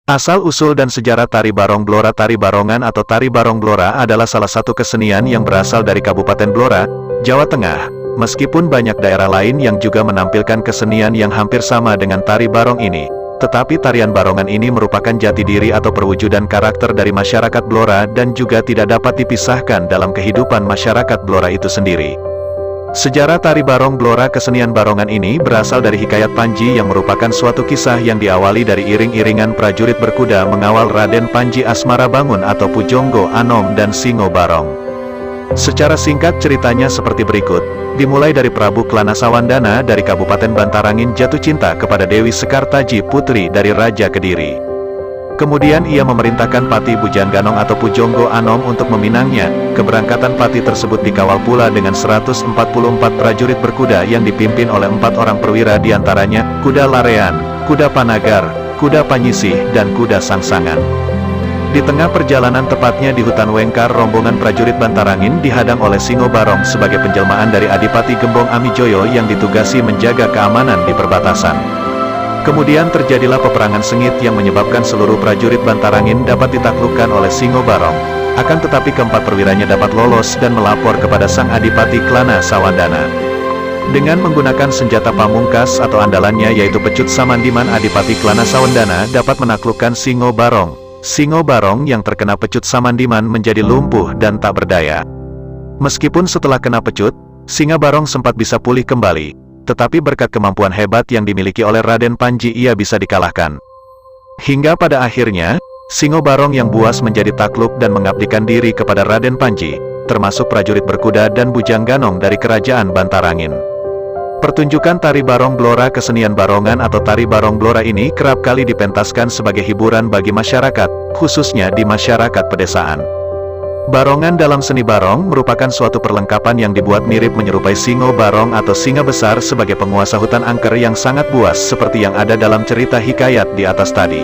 Asal-usul dan sejarah Tari Barong Blora. Tari Barongan atau Tari Barong Blora adalah salah satu kesenian yang berasal dari Kabupaten Blora, Jawa Tengah. Meskipun banyak daerah lain yang juga menampilkan kesenian yang hampir sama dengan Tari Barong ini, tetapi tarian barongan ini merupakan jati diri atau perwujudan karakter dari masyarakat Blora dan juga tidak dapat dipisahkan dalam kehidupan masyarakat Blora itu sendiri. Sejarah Tari Barong Blora. Kesenian barongan ini berasal dari Hikayat Panji yang merupakan suatu kisah yang diawali dari iring-iringan prajurit berkuda mengawal Raden Panji Asmarabangun atau Pujonggo Anom dan Singo Barong. Secara singkat ceritanya seperti berikut. Dimulai dari Prabu Klana Sawandana dari Kabupaten Bantarangin jatuh cinta kepada Dewi Sekartaji putri dari Raja Kediri. Kemudian ia memerintahkan Pati Bujangganong atau Pujonggo Anom untuk meminangnya. Keberangkatan Pati tersebut dikawal pula dengan 144 prajurit berkuda yang dipimpin oleh 4 orang perwira diantaranya, kuda Larean, kuda Panagar, kuda Panyisih, dan kuda Sangsangan. Di tengah perjalanan tepatnya di hutan Wengkar, rombongan prajurit Bantarangin dihadang oleh Singo Barong sebagai penjelmaan dari Adipati Gembong Amijoyo yang ditugasi menjaga keamanan di perbatasan. Kemudian terjadilah peperangan sengit yang menyebabkan seluruh prajurit Bantarangin dapat ditaklukkan oleh Singo Barong. Akan tetapi keempat perwiranya dapat lolos dan melapor kepada sang Adipati Klana Sawandana. Dengan menggunakan senjata pamungkas atau andalannya yaitu pecut Samandiman, Adipati Klana Sawandana dapat menaklukkan Singo Barong. Singo Barong yang terkena pecut Samandiman menjadi lumpuh dan tak berdaya. Meskipun setelah kena pecut, Singo Barong sempat bisa pulih kembali, tetapi berkat kemampuan hebat yang dimiliki oleh Raden Panji ia bisa dikalahkan. Hingga pada akhirnya, Singo Barong yang buas menjadi takluk dan mengabdikan diri kepada Raden Panji, termasuk prajurit berkuda dan Bujangganong dari Kerajaan Bantarangin. Pertunjukan Tari Barong Blora. Kesenian barongan atau Tari Barong Blora ini kerap kali dipentaskan sebagai hiburan bagi masyarakat, khususnya di masyarakat pedesaan. Barongan dalam seni barong merupakan suatu perlengkapan yang dibuat mirip menyerupai Singo Barong atau singa besar sebagai penguasa hutan angker yang sangat buas seperti yang ada dalam cerita hikayat di atas tadi.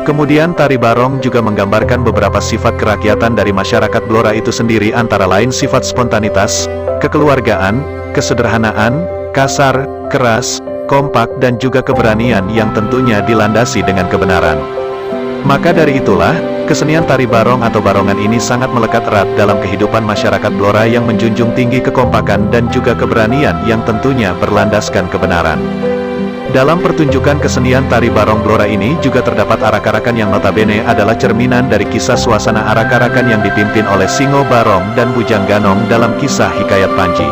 Kemudian Tari Barong juga menggambarkan beberapa sifat kerakyatan dari masyarakat Blora itu sendiri, antara lain sifat spontanitas, kekeluargaan, kesederhanaan, kasar, keras, kompak, dan juga keberanian yang tentunya dilandasi dengan kebenaran. Maka dari itulah, kesenian Tari Barong atau barongan ini sangat melekat erat dalam kehidupan masyarakat Blora yang menjunjung tinggi kekompakan dan juga keberanian yang tentunya berlandaskan kebenaran. Dalam pertunjukan kesenian Tari Barong Blora ini juga terdapat arak-arakan yang notabene adalah cerminan dari kisah suasana arak-arakan yang dipimpin oleh Singo Barong dan Bujangganong dalam kisah Hikayat Panji.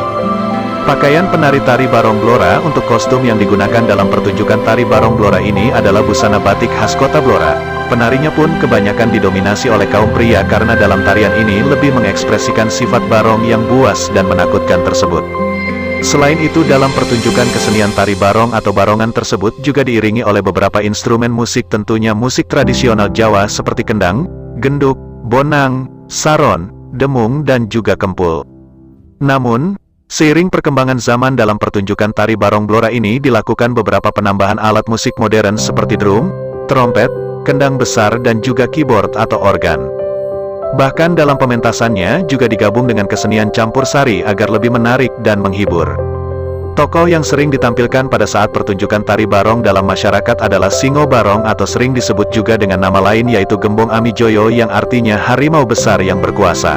Pakaian penari Tari Barong Blora. Untuk kostum yang digunakan dalam pertunjukan Tari Barong Blora ini adalah busana batik khas kota Blora. Penarinya pun kebanyakan didominasi oleh kaum pria karena dalam tarian ini lebih mengekspresikan sifat barong yang buas dan menakutkan tersebut. Selain itu dalam pertunjukan kesenian Tari Barong atau barongan tersebut juga diiringi oleh beberapa instrumen musik, tentunya musik tradisional Jawa seperti kendang, genduk, bonang, saron, demung, dan juga kempul. Namun, seiring perkembangan zaman dalam pertunjukan Tari Barong Blora ini dilakukan beberapa penambahan alat musik modern seperti drum, trompet, kendang besar, dan juga keyboard atau organ. Bahkan dalam pementasannya juga digabung dengan kesenian campur sari agar lebih menarik dan menghibur. Tokoh yang sering ditampilkan pada saat pertunjukan Tari Barong dalam masyarakat adalah Singo Barong atau sering disebut juga dengan nama lain yaitu Gembong Amijoyo yang artinya harimau besar yang berkuasa.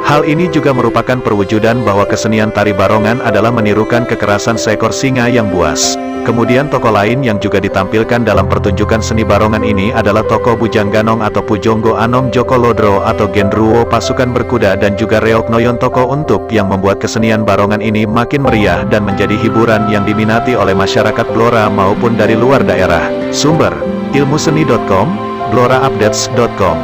Hal ini juga merupakan perwujudan bahwa kesenian Tari Barongan adalah menirukan kekerasan seekor singa yang buas. Kemudian tokoh lain yang juga ditampilkan dalam pertunjukan seni barongan ini adalah tokoh Bujangganong atau Pujonggo Anom Joko Lodro atau Genruwo pasukan berkuda dan juga Reok Noyon tokoh untuk yang membuat kesenian barongan ini makin meriah dan menjadi hiburan yang diminati oleh masyarakat Blora maupun dari luar daerah. Sumber: ilmuseni.com, bloraupdates.com.